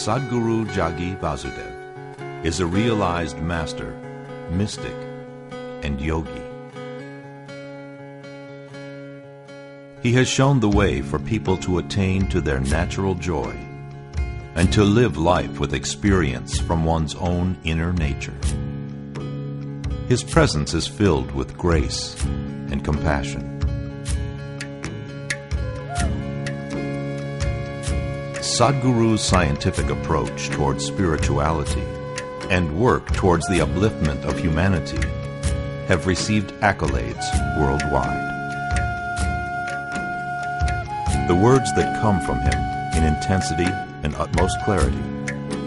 Sadguru Jagi Vasudev is a realized master, mystic, and yogi. He has shown the way for people to attain to their natural joy and to live life with experience from one's own inner nature. His presence is filled with grace and compassion. Sadhguru's scientific approach towards spirituality and work towards the upliftment of humanity have received accolades worldwide. The words that come from him in intensity and utmost clarity,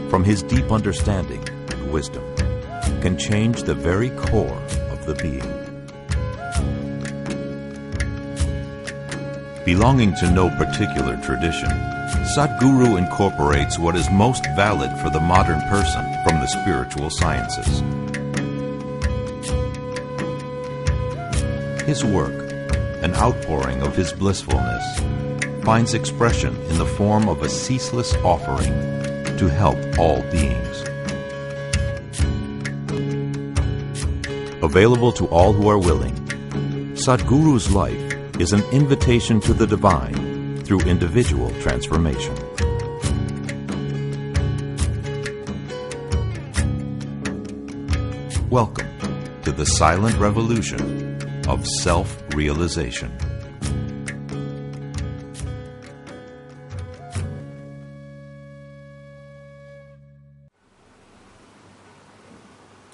from his deep understanding and wisdom, can change the very core of the being. Belonging to no particular tradition, Sadhguru incorporates what is most valid for the modern person from the spiritual sciences. His work, an outpouring of his blissfulness, finds expression in the form of a ceaseless offering to help all beings. Available to all who are willing, Sadhguru's life is an invitation to the divine through individual transformation. Welcome to the silent revolution of self-realization.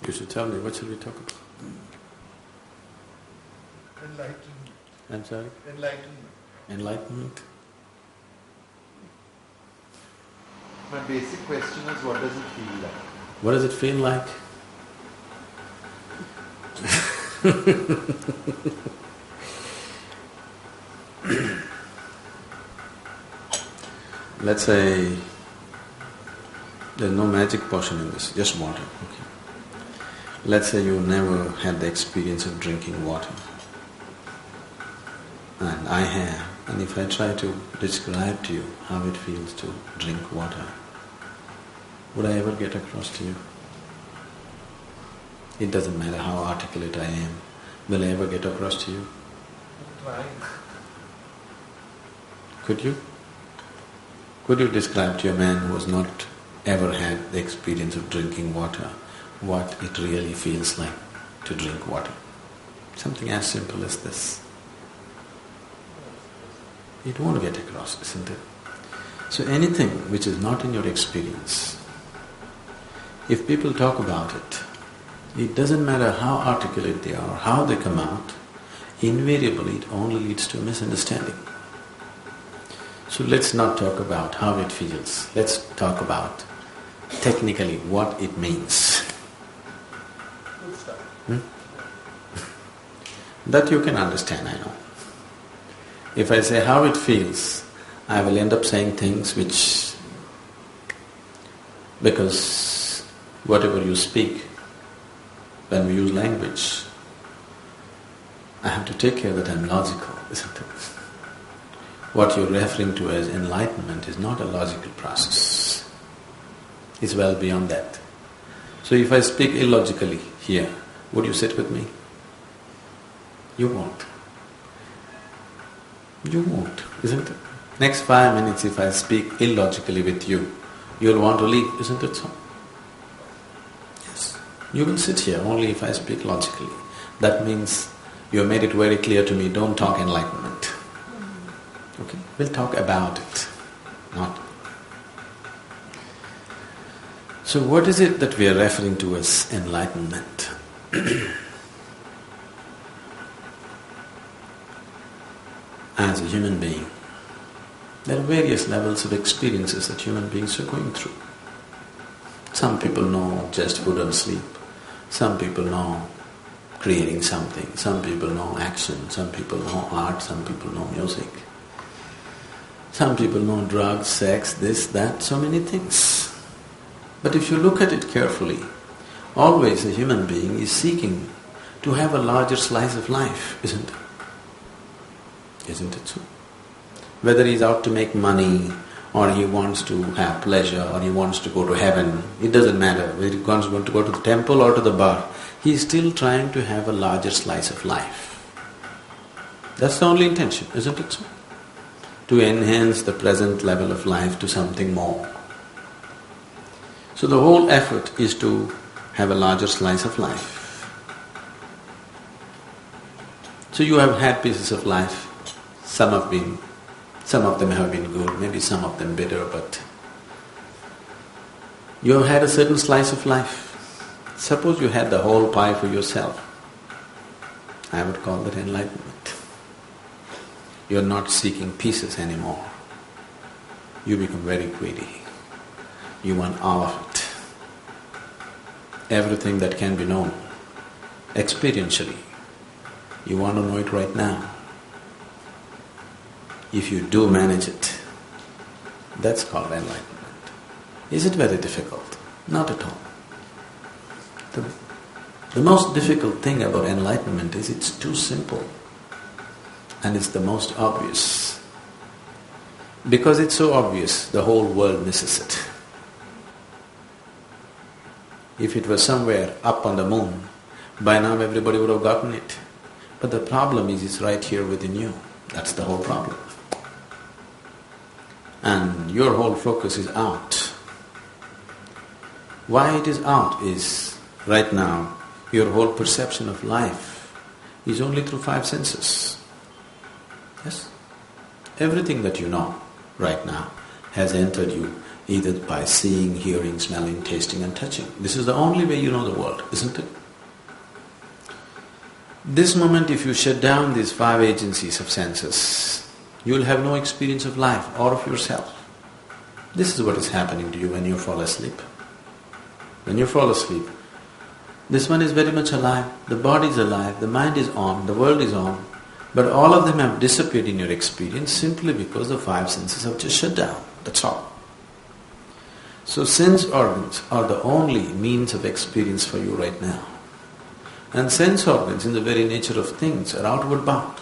You should tell me, what shall we talk about? Enlightenment. I'm sorry? Enlightenment. Enlightenment? My basic question is, what does it feel like? What does it feel like? Let's say there's no magic potion in this, just water. Okay. Let's say you never had the experience of drinking water. And I have. And if I try to describe to you how it feels to drink water, would I ever get across to you? It doesn't matter how articulate I am. Will I ever get across to you? I'm trying. Could you? Could you describe to a man who has not ever had the experience of drinking water what it really feels like to drink water? Something as simple as this. It won't get across, isn't it? So anything which is not in your experience, if people talk about it, it doesn't matter how articulate they are, how they come out, invariably it only leads to a misunderstanding. So let's not talk about how it feels, let's talk about technically what it means. That you can understand, I know. If I say how it feels, I will end up saying things which… because whatever you speak, when we use language, I have to take care that I'm logical, isn't it? What you're referring to as enlightenment is not a logical process. It's well beyond that. So if I speak illogically here, would you sit with me? You won't. You won't, isn't it? Next 5 minutes if I speak illogically with you, you'll want to leave, isn't it so? Yes. You will sit here only if I speak logically. That means you have made it very clear to me, don't talk enlightenment. Okay? We'll talk about it, not… So what is it that we are referring to as enlightenment? As a human being, there are various levels of experiences that human beings are going through. Some people know just food and sleep, some people know creating something, some people know action, some people know art, some people know music. Some people know drugs, sex, this, that, so many things. But if you look at it carefully, always a human being is seeking to have a larger slice of life, isn't it? Isn't it so? Whether he's out to make money, or he wants to have pleasure, or he wants to go to heaven. It doesn't matter whether he wants to go to the temple or to the bar. He is still trying to have a larger slice of life. That's the only intention, isn't it so? To enhance the present level of life to something more. So the whole effort is to have a larger slice of life. So you have had pieces of life, some of them have been good, maybe some of them bitter, but you have had a certain slice of life. Suppose you had the whole pie for yourself. I would call that enlightenment. You are not seeking pieces anymore. You become very greedy. You want all of it. Everything that can be known, experientially. You want to know it right now. If you do manage it, that's called enlightenment. Is it very difficult? Not at all. The most difficult thing about enlightenment is it's too simple and it's the most obvious. Because it's so obvious, the whole world misses it. If it was somewhere up on the moon, by now everybody would have gotten it. But the problem is it's right here within you. That's the whole problem. And your whole focus is out. Why it is out is, right now, your whole perception of life is only through 5 senses. Yes? Everything that you know right now has entered you either by seeing, hearing, smelling, tasting and touching. This is the only way you know the world, isn't it? This moment if you shut down these 5 agencies of senses, you will have no experience of life or of yourself. This is what is happening to you when you fall asleep. When you fall asleep, this one is very much alive, the body is alive, the mind is on, the world is on, but all of them have disappeared in your experience simply because the 5 senses have just shut down, that's all. So sense organs are the only means of experience for you right now. And sense organs in the very nature of things are outward bound.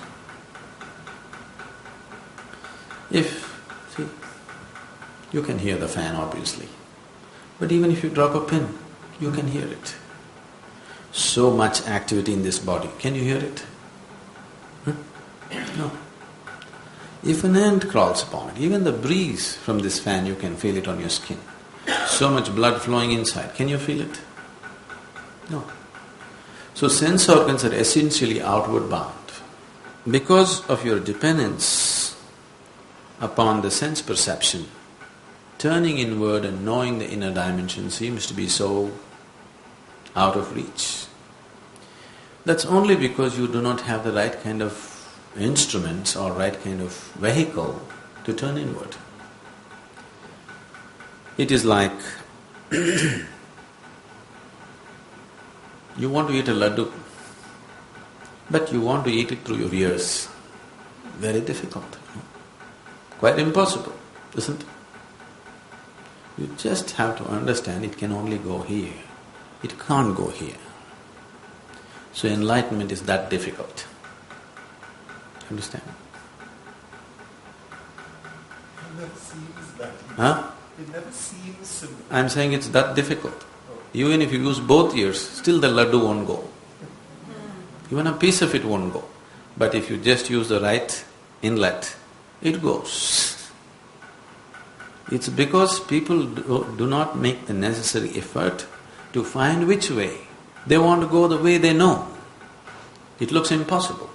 You can hear the fan obviously, but even if you drop a pin, you can hear it. So much activity in this body, can you hear it? No. If an ant crawls upon it, even the breeze from this fan you can feel it on your skin. So much blood flowing inside, can you feel it? No. So sense organs are essentially outward bound. Because of your dependence upon the sense perception, turning inward and knowing the inner dimension seems to be so out of reach. That's only because you do not have the right kind of instruments or right kind of vehicle to turn inward. It is like you want to eat a laddu, but you want to eat it through your ears. Very difficult, quite impossible, isn't it? You just have to understand it can only go here. It can't go here. So enlightenment is that difficult. Understand? It never seems that easy. Huh? It never seems simple. I'm saying it's that difficult. Even if you use both ears, still the laddu won't go. Even a piece of it won't go. But if you just use the right inlet, it goes. It's because people do not make the necessary effort to find which way. They want to go the way they know. It looks impossible.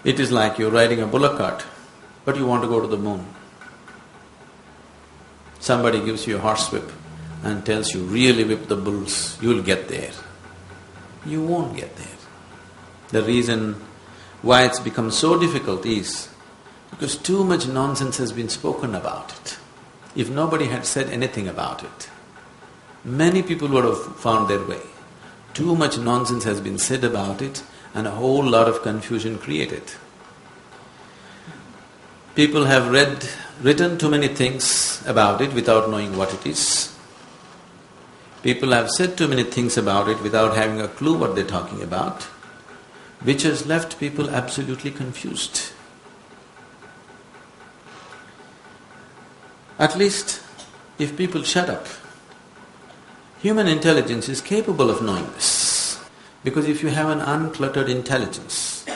It is like you're riding a bullock cart, but you want to go to the moon. Somebody gives you a horsewhip and tells you, really whip the bulls, you'll get there. You won't get there. The reason why it's become so difficult is because too much nonsense has been spoken about it. If nobody had said anything about it, many people would have found their way. Too much nonsense has been said about it and a whole lot of confusion created. People have written too many things about it without knowing what it is. People have said too many things about it without having a clue what they're talking about, which has left people absolutely confused. At least if people shut up, human intelligence is capable of knowing this. Because if you have an uncluttered intelligence,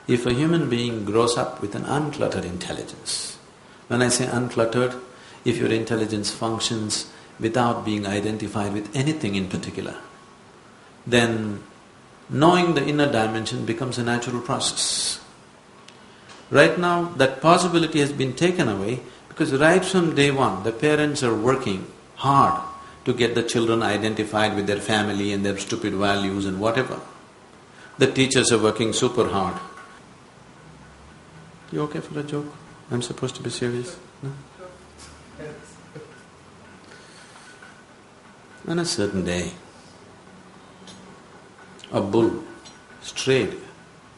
if a human being grows up with an uncluttered intelligence, when I say uncluttered, if your intelligence functions without being identified with anything in particular, then knowing the inner dimension becomes a natural process. Right now, that possibility has been taken away because right from day one, the parents are working hard to get the children identified with their family and their stupid values and whatever. The teachers are working super hard. You okay for a joke? I'm supposed to be serious? No? On a certain day, a bull strayed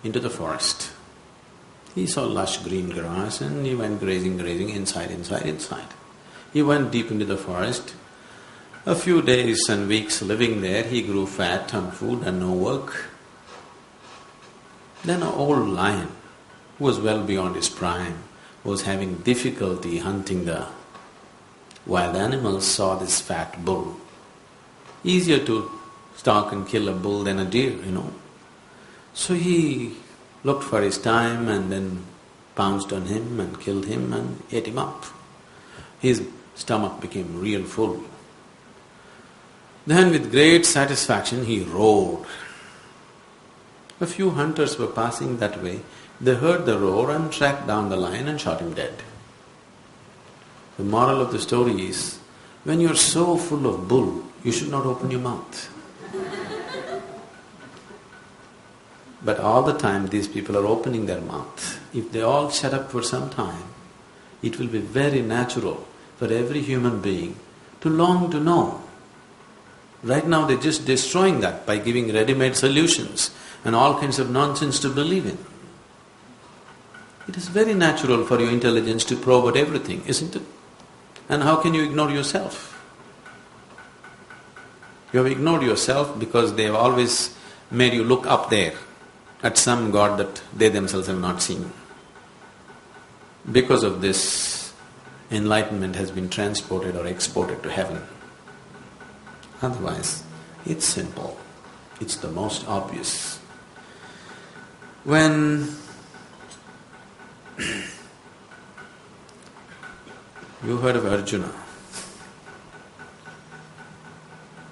into the forest. He saw lush green grass and he went grazing inside. He went deep into the forest. A few days and weeks living there, he grew fat on food and no work. Then an old lion, who was well beyond his prime, was having difficulty hunting the wild animals, saw this fat bull. Easier to stalk and kill a bull than a deer, So he looked for his time and then pounced on him and killed him and ate him up. His stomach became real full. Then with great satisfaction he roared. A few hunters were passing that way. They heard the roar and tracked down the lion and shot him dead. The moral of the story is, when you're so full of bull, you should not open your mouth. But all the time these people are opening their mouth. If they all shut up for some time, it will be very natural for every human being to long to know. Right now they're just destroying that by giving ready-made solutions and all kinds of nonsense to believe in. It is very natural for your intelligence to probe at everything, isn't it? And how can you ignore yourself? You have ignored yourself because they have always made you look up there at some God that they themselves have not seen. Because of this, enlightenment has been transported or exported to heaven. Otherwise, it's simple. It's the most obvious. When you heard of Arjuna.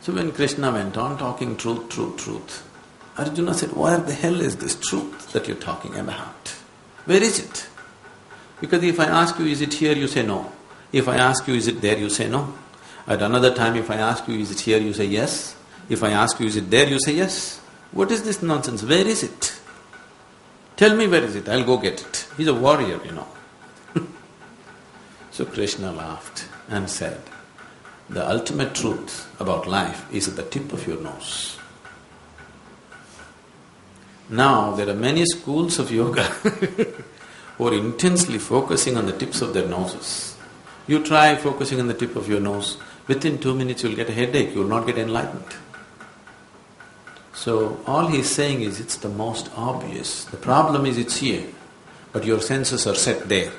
So when Krishna went on talking truth, Arjuna said, where the hell is this truth that you're talking about? Where is it? Because if I ask you, is it here, you say no. If I ask you, is it there, you say no. At another time, if I ask you, is it here, you say yes. If I ask you, is it there, you say yes. What is this nonsense? Where is it? Tell me where is it, I'll go get it. He's a warrior, So Krishna laughed and said, the ultimate truth about life is at the tip of your nose. Now there are many schools of yoga who are intensely focusing on the tips of their noses. You try focusing on the tip of your nose, within 2 minutes you'll get a headache, you will not get enlightenment. So all he's saying is it's the most obvious. The problem is it's here, but your senses are set there.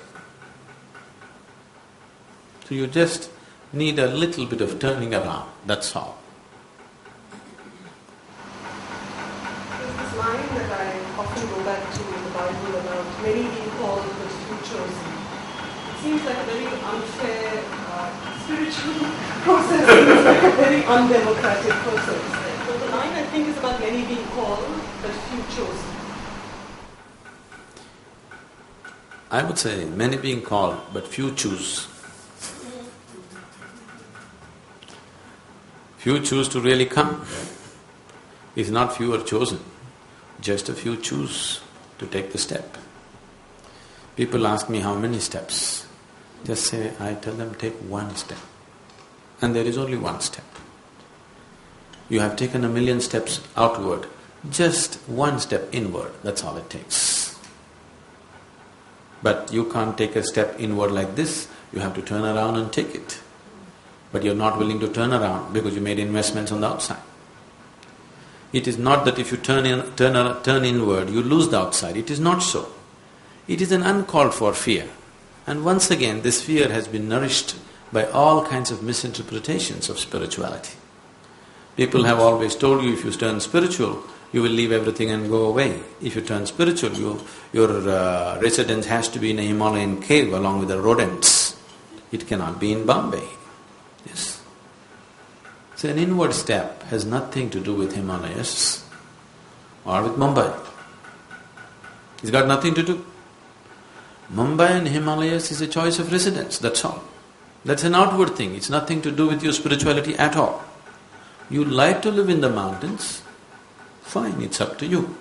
So you just need a little bit of turning around, that's all. There's this line that I often go back to in the Bible about many being called but few chosen. It seems like a very unfair spiritual process, it's like a very undemocratic process. So the line I think is about many being called but few chosen. I would say many being called but few choose. Few choose to really come. It's not few are chosen, just a few choose to take the step. People ask me how many steps. Just say, I tell them take one step. And there is only one step. You have taken 1,000,000 steps outward, just one step inward, that's all it takes. But you can't take a step inward like this, you have to turn around and take it. But you're not willing to turn around because you made investments on the outside. It is not that if you turn inward, you lose the outside. It is not so. It is an uncalled for fear. And once again, this fear has been nourished by all kinds of misinterpretations of spirituality. People have always told you if you turn spiritual, you will leave everything and go away. If you turn spiritual, your residence has to be in a Himalayan cave along with the rodents. It cannot be in Bombay. Yes. So an inward step has nothing to do with Himalayas or with Mumbai. It's got nothing to do. Mumbai and Himalayas is a choice of residence, that's all. That's an outward thing, it's nothing to do with your spirituality at all. You like to live in the mountains, fine, it's up to you.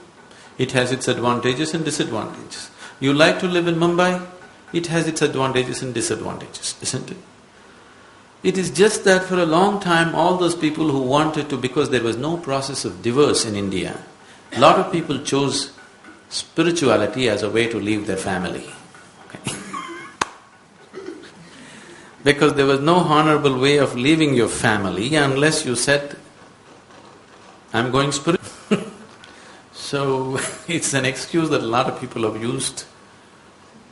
It has its advantages and disadvantages. You like to live in Mumbai, it has its advantages and disadvantages, isn't it? It is just that for a long time all those people who wanted to, because there was no process of divorce in India, a lot of people chose spirituality as a way to leave their family. Okay. Because there was no honorable way of leaving your family unless you said, I'm going spiritual. So it's an excuse that a lot of people have used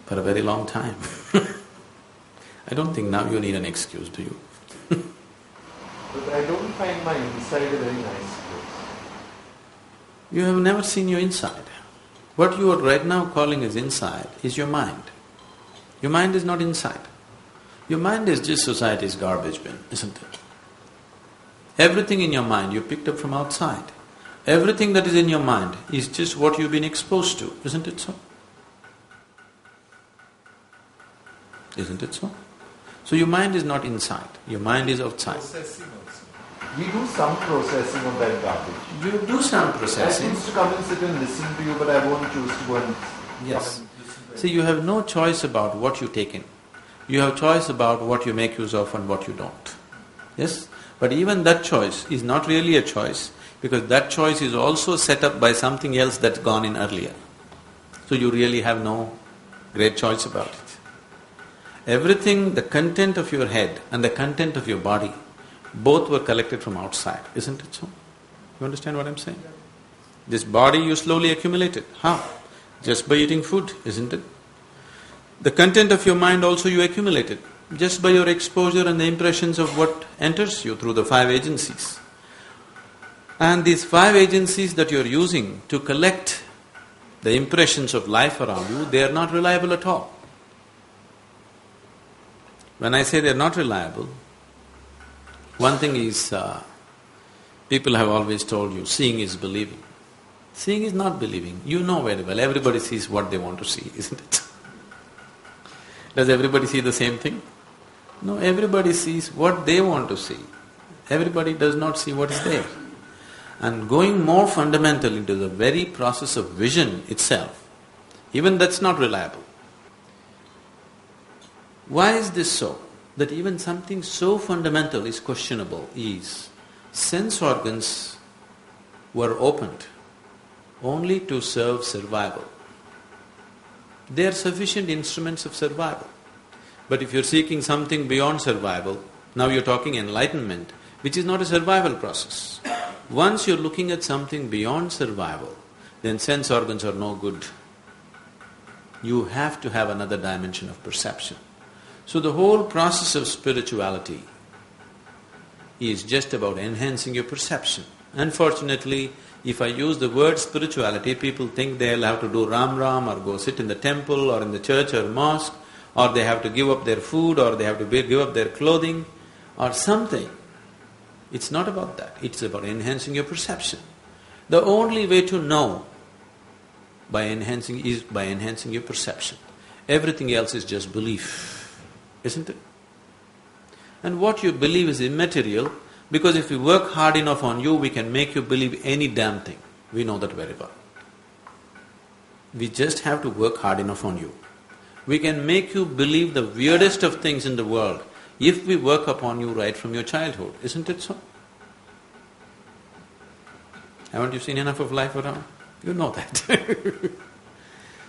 for a very long time. I don't think now you need an excuse, do you? But I don't find my inside a very nice place. You have never seen your inside. What you are right now calling as inside is your mind. Your mind is not inside. Your mind is just society's garbage bin, isn't it? Everything in your mind you picked up from outside. Everything that is in your mind is just what you've been exposed to, isn't it so? Isn't it so? So your mind is not inside, your mind is outside. Processing also. We do some processing of that garbage. You do some processing. I choose to come and sit and listen to you, but I won't choose to go and Yes. come and listen to See, you have no choice about what you take in. You have choice about what you make use of and what you don't. Yes? But even that choice is not really a choice, because that choice is also set up by something else that's gone in earlier. So you really have no great choice about it. Everything, the content of your head and the content of your body, both were collected from outside, isn't it so? You understand what I'm saying? This body you slowly accumulated. How? Just by eating food, isn't it? The content of your mind also you accumulated, just by your exposure and the impressions of what enters you through the 5 agencies. And these 5 agencies that you're using to collect the impressions of life around you, they are not reliable at all. When I say they're not reliable, one thing is, people have always told you, seeing is believing. Seeing is not believing. You know very well, everybody sees what they want to see, isn't it? Does everybody see the same thing? No, everybody sees what they want to see. Everybody does not see what is there. And going more fundamental into the very process of vision itself, even that's not reliable. Why is this so? That even something so fundamental is questionable is, sense organs were opened only to serve survival. They are sufficient instruments of survival. But if you're seeking something beyond survival, now you're talking enlightenment, which is not a survival process. Once you're looking at something beyond survival, then sense organs are no good. You have to have another dimension of perception. So the whole process of spirituality is just about enhancing your perception. Unfortunately, if I use the word spirituality, people think they'll have to do Ram Ram or go sit in the temple or in the church or mosque, or they have to give up their food, or they have to give up their clothing or something. It's not about that, it's about enhancing your perception. The only way to know is by enhancing your perception. Everything else is just belief, isn't it? And what you believe is immaterial, because if we work hard enough on you, we can make you believe any damn thing. We know that very well. We just have to work hard enough on you. We can make you believe the weirdest of things in the world if we work upon you right from your childhood, isn't it so? Haven't you seen enough of life around? You know that.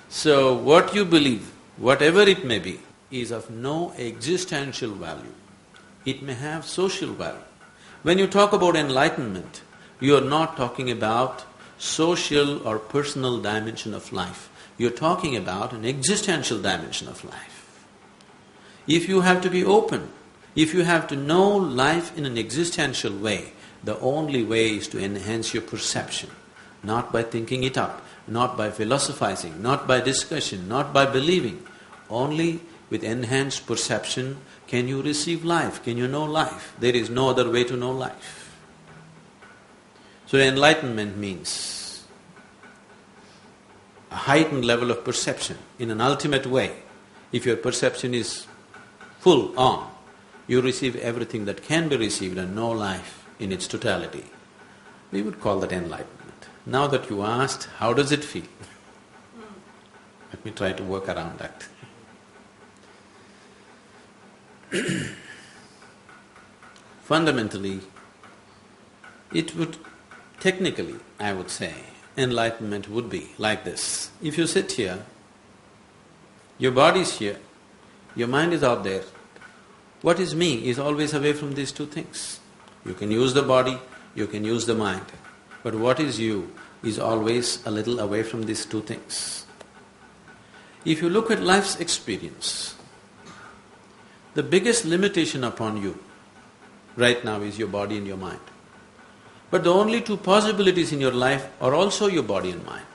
So what you believe, whatever it may be, is of no existential value. It may have social value. When you talk about enlightenment, you are not talking about social or personal dimension of life. You're talking about an existential dimension of life. If you have to be open, if you have to know life in an existential way, the only way is to enhance your perception, not by thinking it up, not by philosophizing, not by discussion, not by believing. Only with enhanced perception can you receive life, can you know life. There is no other way to know life. So enlightenment means a heightened level of perception in an ultimate way. If your perception is full on, you receive everything that can be received and know life in its totality. We would call that enlightenment. Now that you asked, how does it feel? Let me try to work around that. Fundamentally, it would, technically, I would say, enlightenment would be like this. If you sit here, your body is here, your mind is out there. What is me is always away from these two things. You can use the body, you can use the mind, but what is you is always a little away from these two things. If you look at life's experience, the biggest limitation upon you right now is your body and your mind. But the only two possibilities in your life are also your body and mind.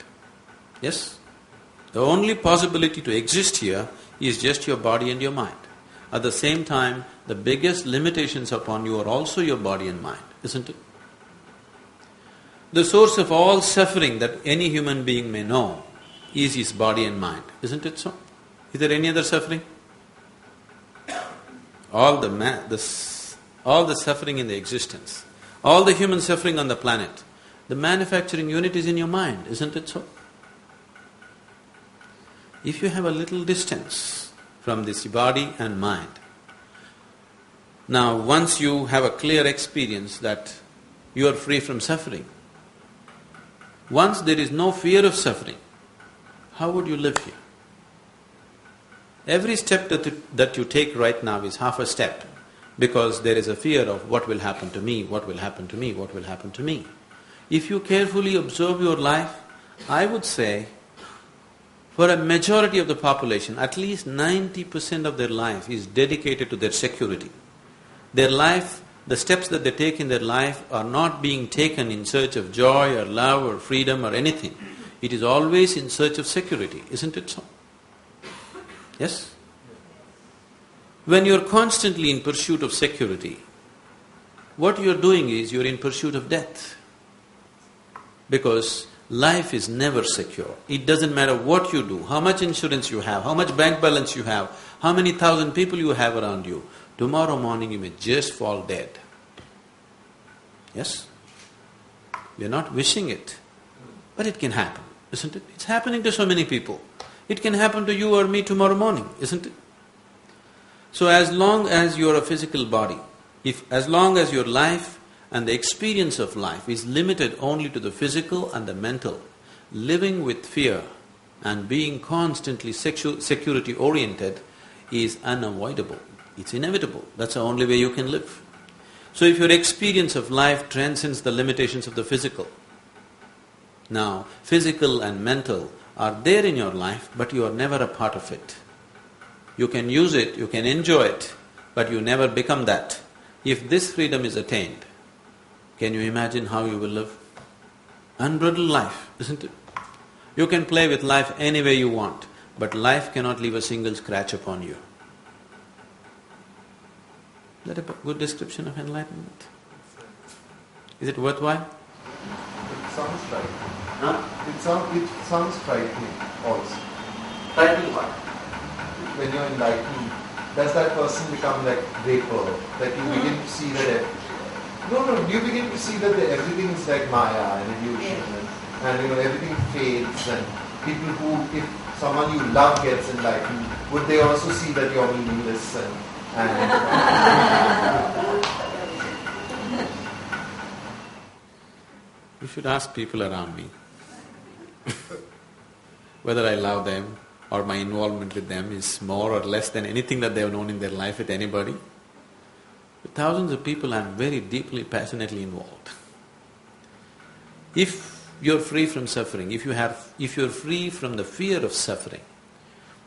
Yes? The only possibility to exist here is just your body and your mind. At the same time, the biggest limitations upon you are also your body and mind, isn't it? The source of all suffering that any human being may know is his body and mind, isn't it so? Is there any other suffering? All the suffering in the existence, all the human suffering on the planet, the manufacturing unit is in your mind, isn't it so? If you have a little distance from this body and mind, now once you have a clear experience that you are free from suffering, once there is no fear of suffering, how would you live here? Every step that you take right now is half a step, because there is a fear of what will happen to me, what will happen to me, what will happen to me. If you carefully observe your life, I would say, for a majority of the population, at least 90% of their life is dedicated to their security. Their life, the steps that they take in their life are not being taken in search of joy or love or freedom or anything. It is always in search of security, isn't it so? Yes? When you're constantly in pursuit of security, what you're doing is you're in pursuit of death. Because life is never secure. It doesn't matter what you do, how much insurance you have, how much bank balance you have, how many thousand people you have around you. Tomorrow morning you may just fall dead. Yes? We're not wishing it, but it can happen, isn't it? It's happening to so many people. It can happen to you or me tomorrow morning, isn't it? So as long as you're a physical body, as long as your life and the experience of life is limited only to the physical and the mental, living with fear and being constantly security-oriented is unavoidable. It's inevitable. That's the only way you can live. So if your experience of life transcends the limitations of the physical, now physical and mental are there in your life, but you are never a part of it. You can use it, you can enjoy it, but you never become that. If this freedom is attained, can you imagine how you will live? Unbridled life, isn't it? You can play with life any way you want, but life cannot leave a single scratch upon you. Is that a good description of enlightenment? Is it worthwhile? It sounds right. Huh? It sounds frightening also. Frightening what? When you're enlightened, does that person become like vapor? That you begin to see that… you begin to see that everything is like Maya and illusion, and everything fades, and people who, if someone you love gets enlightened, would they also see that you're meaningless and You should ask people around me whether I love them or my involvement with them is more or less than anything that they have known in their life with anybody. With thousands of people, I am very deeply, passionately involved. If you're free from suffering, if you're free from the fear of suffering,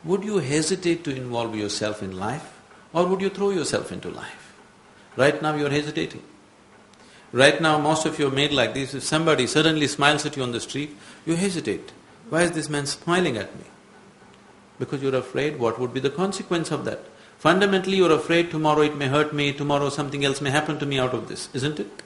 would you hesitate to involve yourself in life? Or would you throw yourself into life? Right now you're hesitating. Right now most of you are made like this. If somebody suddenly smiles at you on the street, you hesitate. Why is this man smiling at me? Because you're afraid what would be the consequence of that. Fundamentally you're afraid tomorrow it may hurt me, tomorrow something else may happen to me out of this, isn't it?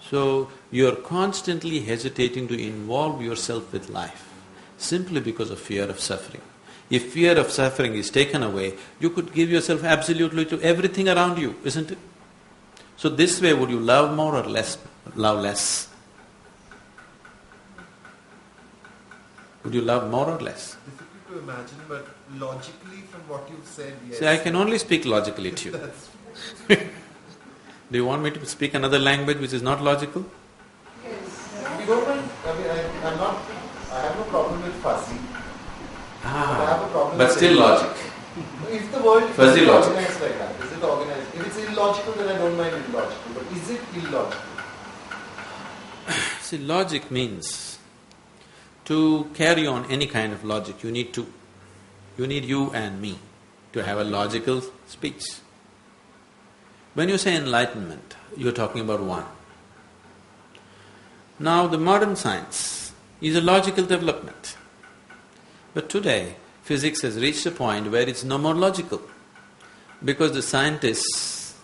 So you're constantly hesitating to involve yourself with life simply because of fear of suffering. If fear of suffering is taken away, you could give yourself absolutely to everything around you, isn't it? So this way, would you love more or less, love less? Would you love more or less? Difficult to imagine, but logically from what you've said, yes. See, I can only speak logically to you. Do you want me to speak another language which is not logical? You don't mind, I have no problem with fuzzy. But I have a problem but with still logic. If the world is Fuzzy logic. organized like that, is it organized? If it's illogical, then I don't mind illogical. But is it illogical? See, logic means to carry on any kind of logic, you need two. You need you and me to have a logical speech. When you say enlightenment, you're talking about one. Now, the modern science is a logical development. But today, physics has reached a point where it's no more logical, because the scientists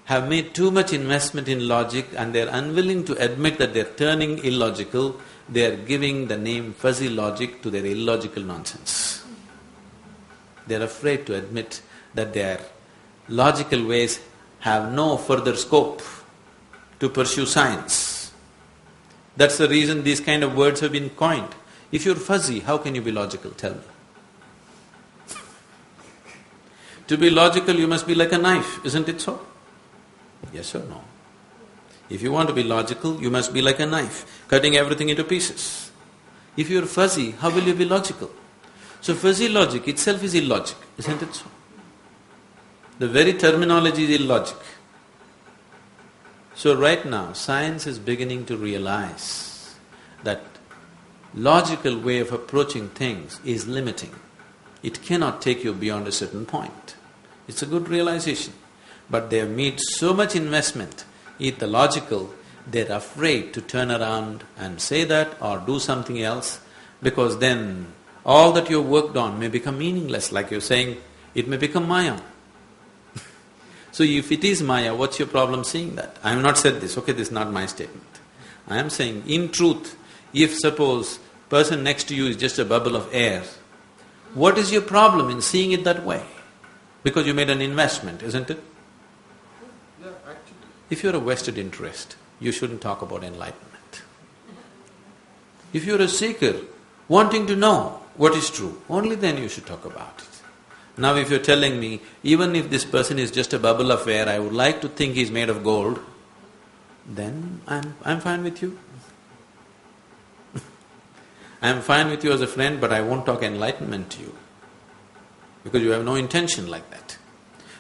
have made too much investment in logic and they're unwilling to admit that they're turning illogical, they're giving the name fuzzy logic to their illogical nonsense. They're afraid to admit that their logical ways have no further scope to pursue science. That's the reason these kind of words have been coined. If you're fuzzy, how can you be logical? Tell me. To be logical, you must be like a knife, isn't it so? Yes or no? If you want to be logical, you must be like a knife, cutting everything into pieces. If you're fuzzy, how will you be logical? So fuzzy logic itself is illogic, isn't it so? The very terminology is illogic. So right now, science is beginning to realize that logical way of approaching things is limiting. It cannot take you beyond a certain point. It's a good realization. But they have made so much investment in the logical, they're afraid to turn around and say that or do something else, because then all that you've worked on may become meaningless, like you're saying, it may become Maya. So if it is Maya, what's your problem seeing that? I have not said this, okay, this is not my statement. I am saying, in truth, if suppose person next to you is just a bubble of air, what is your problem in seeing it that way? Because you made an investment, isn't it? Yeah, actually. If you're a vested interest, you shouldn't talk about enlightenment. If you're a seeker, wanting to know what is true, only then you should talk about it. Now if you're telling me, even if this person is just a bubble of air, I would like to think he's made of gold, then I'm fine with you. I'm fine with you as a friend, but I won't talk enlightenment to you, because you have no intention like that.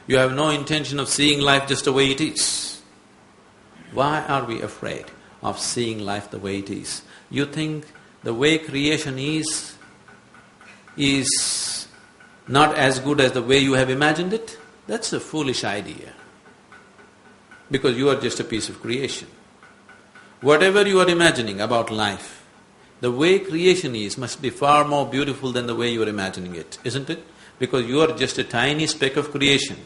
You have no intention of seeing life just the way it is. Why are we afraid of seeing life the way it is? You think the way creation is not as good as the way you have imagined it? That's a foolish idea, because you are just a piece of creation. Whatever you are imagining about life, the way creation is must be far more beautiful than the way you are imagining it, isn't it? Because you are just a tiny speck of creation.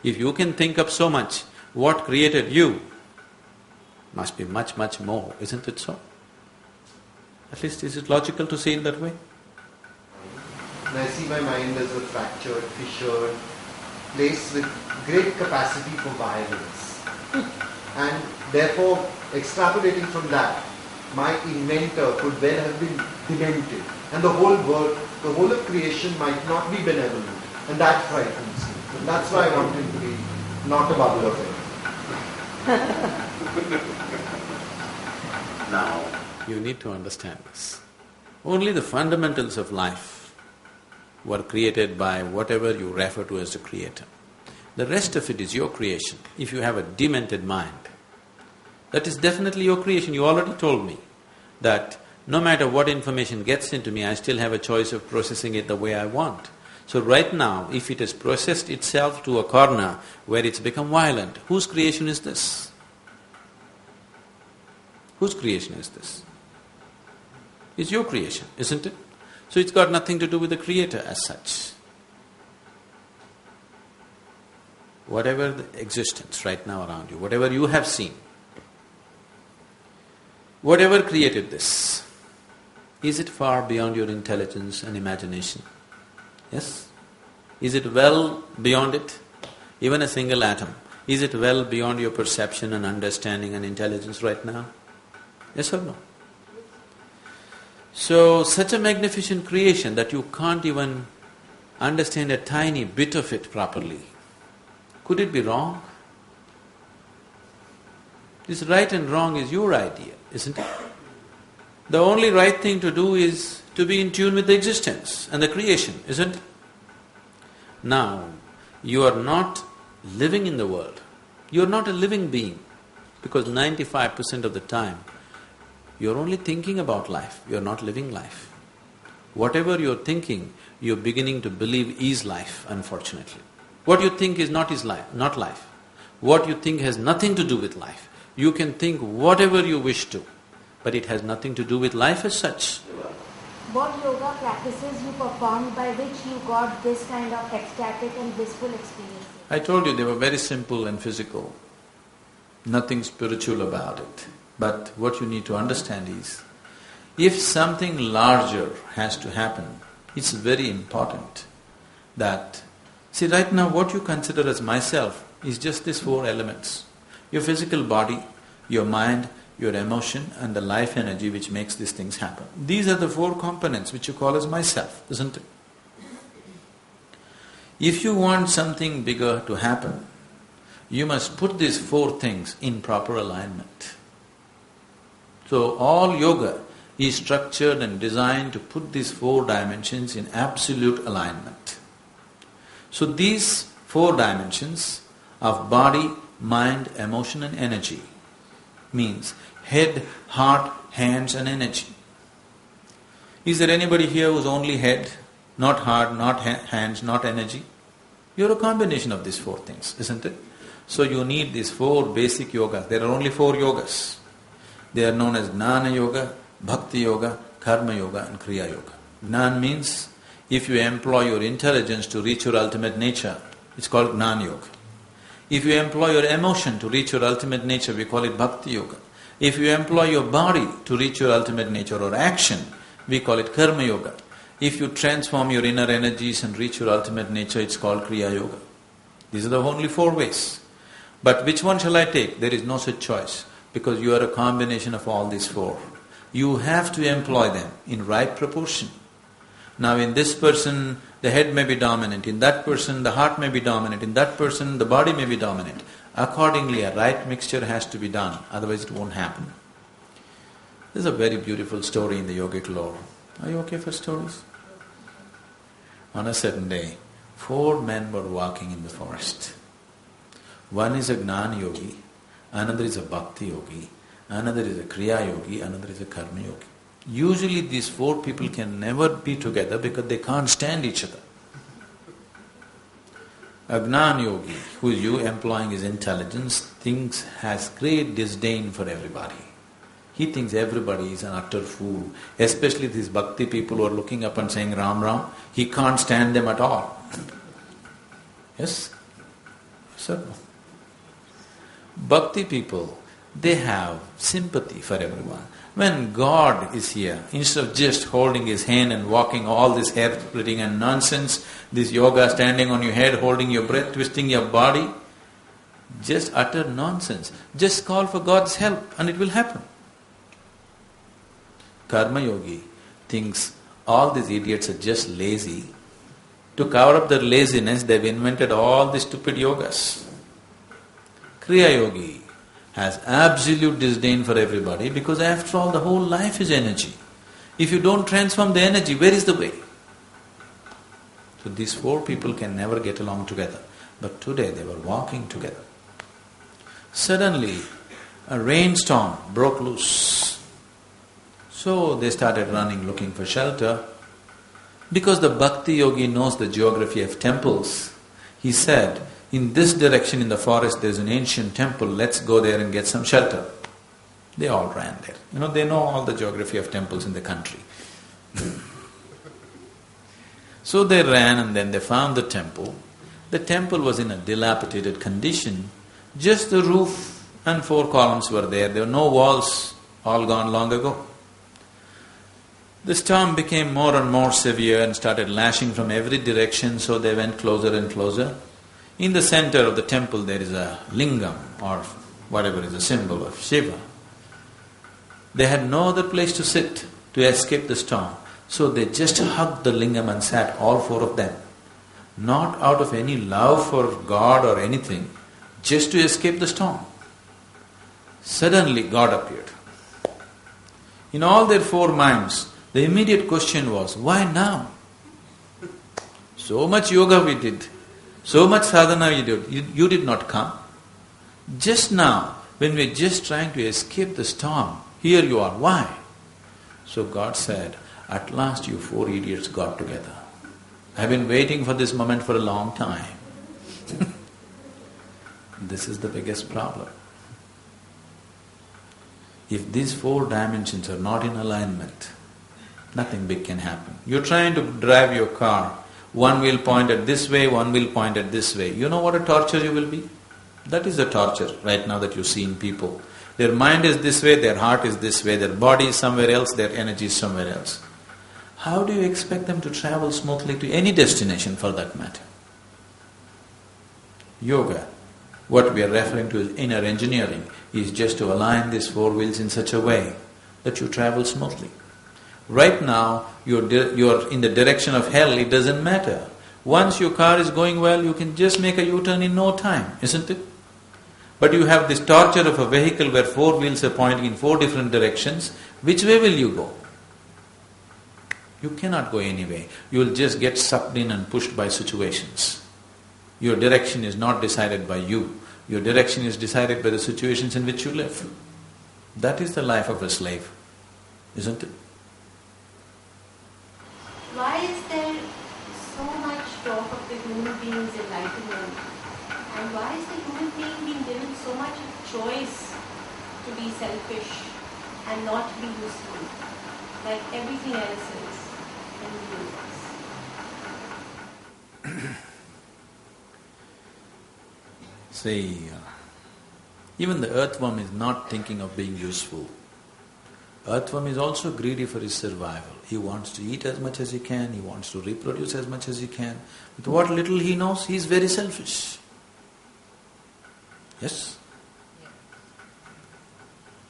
If you can think up so much, what created you must be much, much more, isn't it so? At least is it logical to see it that way? And I see my mind as a fractured, fissured place with great capacity for violence. And therefore, extrapolating from that, my inventor could well have been demented. And the whole world, the whole of creation might not be benevolent. And that frightens me. And that's why I want him to be not a bubble of air. Now, you need to understand this. Only the fundamentals of life were created by whatever you refer to as the creator. The rest of it is your creation. If you have a demented mind, that is definitely your creation. You already told me that no matter what information gets into me, I still have a choice of processing it the way I want. So right now, if it has processed itself to a corner where it's become violent, whose creation is this? Whose creation is this? It's your creation, isn't it? So it's got nothing to do with the Creator as such. Whatever the existence right now around you, whatever you have seen, whatever created this, is it far beyond your intelligence and imagination? Yes? Is it well beyond it? Even a single atom, is it well beyond your perception and understanding and intelligence right now? Yes or no? So, such a magnificent creation that you can't even understand a tiny bit of it properly. Could it be wrong? This right and wrong is your idea, isn't it? The only right thing to do is to be in tune with the existence and the creation, isn't it? Now, you are not living in the world. You are not a living being, because 95% of the time, you are only thinking about life, you are not living life. Whatever you are thinking, you are beginning to believe is life, unfortunately. What you think is not life. What you think has nothing to do with life. You can think whatever you wish to, but it has nothing to do with life as such. What yoga practices you performed by which you got this kind of ecstatic and blissful experience? I told you they were very simple and physical, nothing spiritual about it. But what you need to understand is, if something larger has to happen, it's very important that… See, right now what you consider as myself is just these four elements. Your physical body, your mind, your emotion and the life energy which makes these things happen. These are the four components which you call as myself, isn't it? If you want something bigger to happen, you must put these four things in proper alignment. So all yoga is structured and designed to put these four dimensions in absolute alignment. So these four dimensions of body, mind, emotion and energy means head, heart, hands and energy. Is there anybody here who's only head, not heart, not hands, not energy? You're a combination of these four things, isn't it? So you need these four basic yogas. There are only four yogas. They are known as Gnana Yoga, Bhakti Yoga, Karma Yoga and Kriya Yoga. Gnan means if you employ your intelligence to reach your ultimate nature, it's called Gnana Yoga. If you employ your emotion to reach your ultimate nature, we call it Bhakti Yoga. If you employ your body to reach your ultimate nature or action, we call it Karma Yoga. If you transform your inner energies and reach your ultimate nature, it's called Kriya Yoga. These are the only four ways. But which one shall I take? There is no such choice, because you are a combination of all these four. You have to employ them in right proportion. Now in this person, the head may be dominant, in that person the heart may be dominant, in that person the body may be dominant. Accordingly, a right mixture has to be done, otherwise it won't happen. This is a very beautiful story in the yogic lore. Are you okay for stories? On a certain day, 4 men were walking in the forest. One is a Gnana Yogi, another is a Bhakti Yogi, another is a Kriya Yogi, another is a Karma Yogi. Usually these 4 people can never be together because they can't stand each other. A Gnana Yogi, who is you employing his intelligence, has great disdain for everybody. He thinks everybody is an utter fool, especially these Bhakti people who are looking up and saying Ram Ram. He can't stand them at all. Yes? Sir? Bhakti people, they have sympathy for everyone. When God is here, instead of just holding his hand and walking all this hair splitting and nonsense, this yoga standing on your head, holding your breath, twisting your body, just utter nonsense. Just call for God's help and it will happen. Karma Yogi thinks all these idiots are just lazy. To cover up their laziness, they've invented all these stupid yogas. Kriya Yogi has absolute disdain for everybody because after all the whole life is energy. If you don't transform the energy, where is the way? So these 4 people can never get along together. But today they were walking together. Suddenly a rainstorm broke loose. So they started running looking for shelter. Because the bhakti yogi knows the geography of temples, he said, in this direction in the forest there is an ancient temple, let's go there and get some shelter. They all ran there. They know all the geography of temples in the country. So they ran and then they found the temple. The temple was in a dilapidated condition. Just the roof and 4 columns were there. There were no walls, all gone long ago. The storm became more and more severe and started lashing from every direction, so they went closer and closer. In the center of the temple there is a lingam or whatever is a symbol of Shiva. They had no other place to sit to escape the storm, so they just hugged the lingam and sat, all 4 of them. Not out of any love for God or anything, just to escape the storm. Suddenly God appeared. In all their 4 minds, the immediate question was, why now? So much yoga we did, so much sadhana we did, you did not come. Just now, when we're just trying to escape the storm, here you are, why? So God said, at last you 4 idiots got together. I've been waiting for this moment for a long time. This is the biggest problem. If these 4 dimensions are not in alignment, nothing big can happen. You're trying to drive your car, one wheel pointed this way, one wheel pointed this way. You know what a torture you will be? That is the torture right now that you see in people. Their mind is this way, their heart is this way, their body is somewhere else, their energy is somewhere else. How do you expect them to travel smoothly to any destination for that matter? Yoga, what we are referring to as inner engineering, is just to align these 4 wheels in such a way that you travel smoothly. Right now, you're in the direction of hell, it doesn't matter. Once your car is going well, you can just make a U-turn in no time, isn't it? But you have this torture of a vehicle where 4 wheels are pointing in 4 different directions. Which way will you go? You cannot go any way. You will just get sucked in and pushed by situations. Your direction is not decided by you. Your direction is decided by the situations in which you live. That is the life of a slave, isn't it? Why is there so much talk of the human being's enlightenment? And why is the human being being given so much choice to be selfish and not be useful, like everything else is in the universe? See, even the earthworm is not thinking of being useful. Earthworm is also greedy for his survival. He wants to eat as much as he can, he wants to reproduce as much as he can. With what little he knows, he is very selfish. Yes?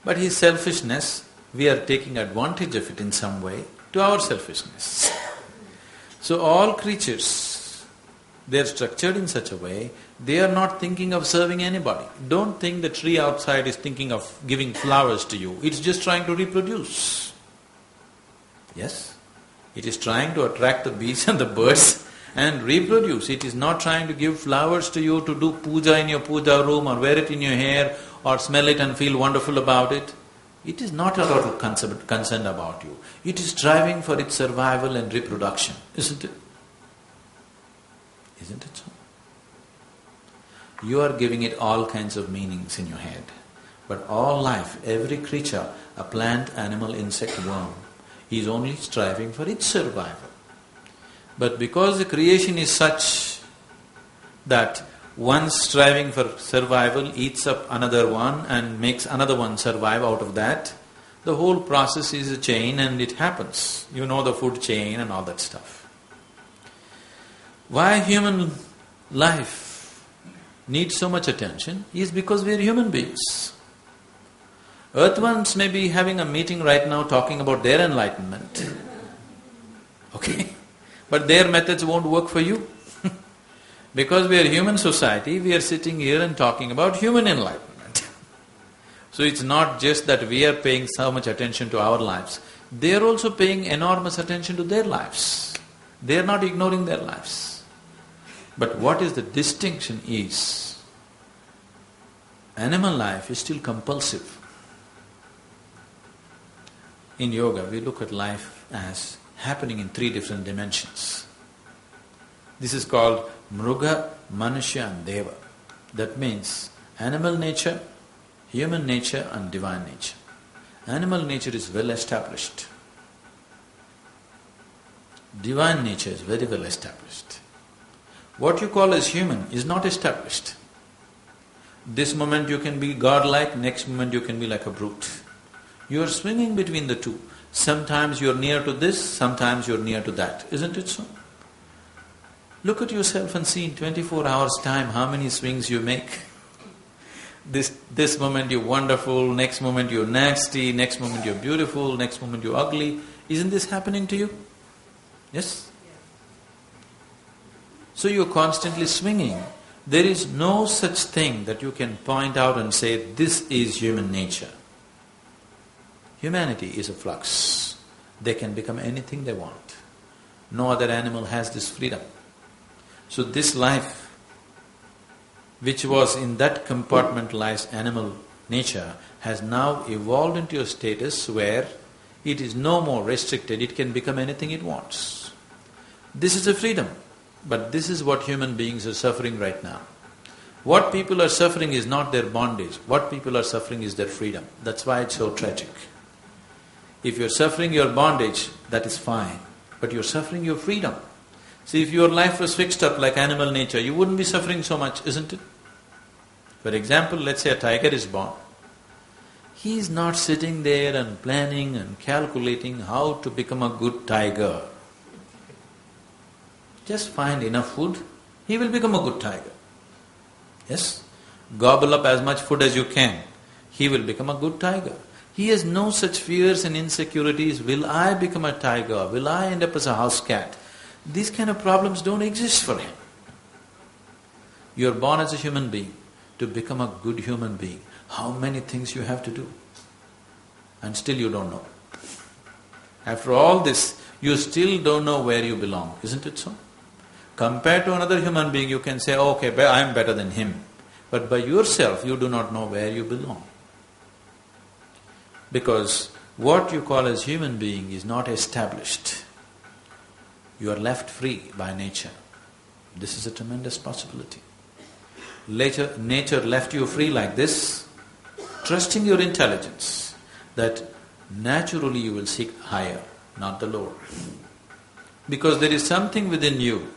But his selfishness, we are taking advantage of it in some way to our selfishness. So all creatures, they are structured in such a way, they are not thinking of serving anybody. Don't think the tree outside is thinking of giving flowers to you, it's just trying to reproduce. Yes? It is trying to attract the bees and the birds and reproduce. It is not trying to give flowers to you to do puja in your puja room or wear it in your hair or smell it and feel wonderful about it. It is not at all concerned about you. It is striving for its survival and reproduction, isn't it? Isn't it so? You are giving it all kinds of meanings in your head. But all life, every creature, a plant, animal, insect, worm, is only striving for its survival. But because the creation is such that one striving for survival eats up another one and makes another one survive out of that, the whole process is a chain and it happens. You know the food chain and all that stuff. Why human life needs so much attention is because we are human beings. Earthworms may be having a meeting right now talking about their enlightenment. Okay? But their methods won't work for you. Because we are human society, we are sitting here and talking about human enlightenment. So it's not just that we are paying so much attention to our lives, they are also paying enormous attention to their lives. They are not ignoring their lives. But what is the distinction is, animal life is still compulsive. In yoga, we look at life as happening in 3 different dimensions. This is called Mruga, Manusya and Deva. That means animal nature, human nature and divine nature. Animal nature is well established. Divine nature is very well established. What you call as human is not established. This moment you can be godlike, next moment you can be like a brute. You are swinging between the two. Sometimes you are near to this, sometimes you are near to that. Isn't it so? Look at yourself and see in 24 hours' time how many swings you make. This moment you're wonderful, next moment you're nasty, next moment you're beautiful, next moment you're ugly. Isn't this happening to you? Yes? So you're constantly swinging. There is no such thing that you can point out and say, this is human nature. Humanity is a flux. They can become anything they want. No other animal has this freedom. So this life, which was in that compartmentalized animal nature, has now evolved into a status where it is no more restricted, it can become anything it wants. This is a freedom, but this is what human beings are suffering right now. What people are suffering is not their bondage, what people are suffering is their freedom. That's why it's so tragic. If you're suffering your bondage, that is fine, but you're suffering your freedom. See, if your life was fixed up like animal nature, you wouldn't be suffering so much, isn't it? For example, let's say a tiger is born. He is not sitting there and planning and calculating how to become a good tiger. Just find enough food, he will become a good tiger. Yes? Gobble up as much food as you can, he will become a good tiger. He has no such fears and insecurities, will I become a tiger, will I end up as a house cat? These kind of problems don't exist for him. You are born as a human being. To become a good human being, how many things you have to do? And still you don't know. After all this, you still don't know where you belong, isn't it so? Compared to another human being, you can say, okay, I am better than him. But by yourself, you do not know where you belong. Because what you call as human being is not established. You are left free by nature. This is a tremendous possibility. Later, nature left you free like this, trusting your intelligence, that naturally you will seek higher, not the lower. Because there is something within you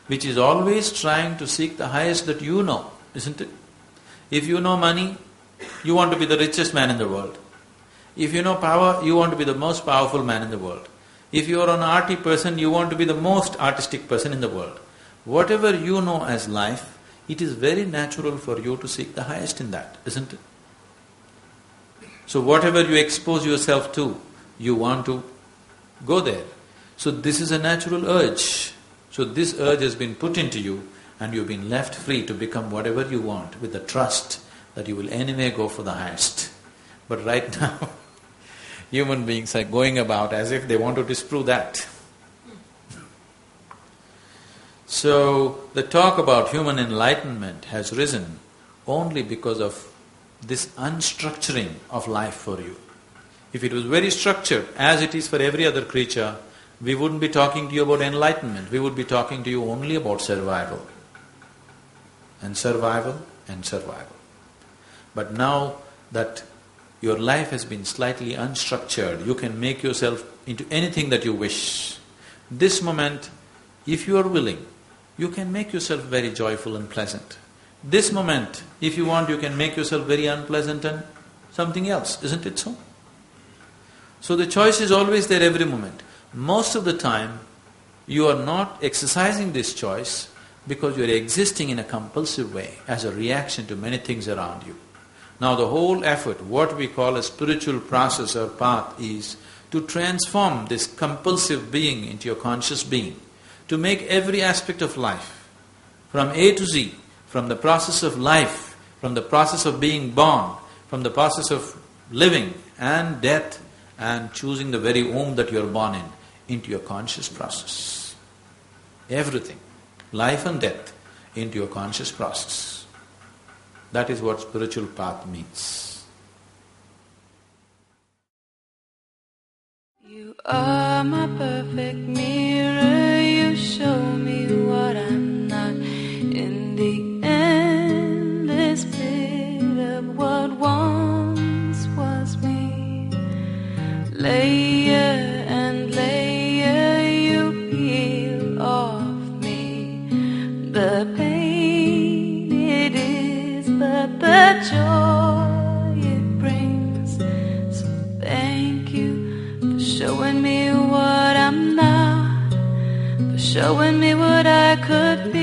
which is always trying to seek the highest that you know, isn't it? If you know money, you want to be the richest man in the world. If you know power, you want to be the most powerful man in the world. If you are an arty person, you want to be the most artistic person in the world. Whatever you know as life, it is very natural for you to seek the highest in that, isn't it? So whatever you expose yourself to, you want to go there. So this is a natural urge. So this urge has been put into you and you've been left free to become whatever you want with the trust that you will anyway go for the highest. But right now, human beings are going about as if they want to disprove that. So, the talk about human enlightenment has risen only because of this unstructuring of life for you. If it was very structured, as it is for every other creature, we wouldn't be talking to you about enlightenment, we would be talking to you only about survival. And survival and survival. But now that your life has been slightly unstructured, you can make yourself into anything that you wish. This moment, if you are willing, you can make yourself very joyful and pleasant. This moment, if you want, you can make yourself very unpleasant and something else, isn't it so? So the choice is always there every moment. Most of the time, you are not exercising this choice because you are existing in a compulsive way as a reaction to many things around you. Now the whole effort, what we call a spiritual process or path, is to transform this compulsive being into your conscious being, to make every aspect of life, from A to Z, from the process of life, from the process of being born, from the process of living and death and choosing the very womb that you are born in, into your conscious process. Everything, life and death, into your conscious process. That is what spiritual path means. You are my perfect mirror, you show me what I'm not. In the endless pit of what once was me, layer and layer you peel off me. The pain it is, but the joy it brings. So thank you for showing me what I'm not, for showing me what I could be.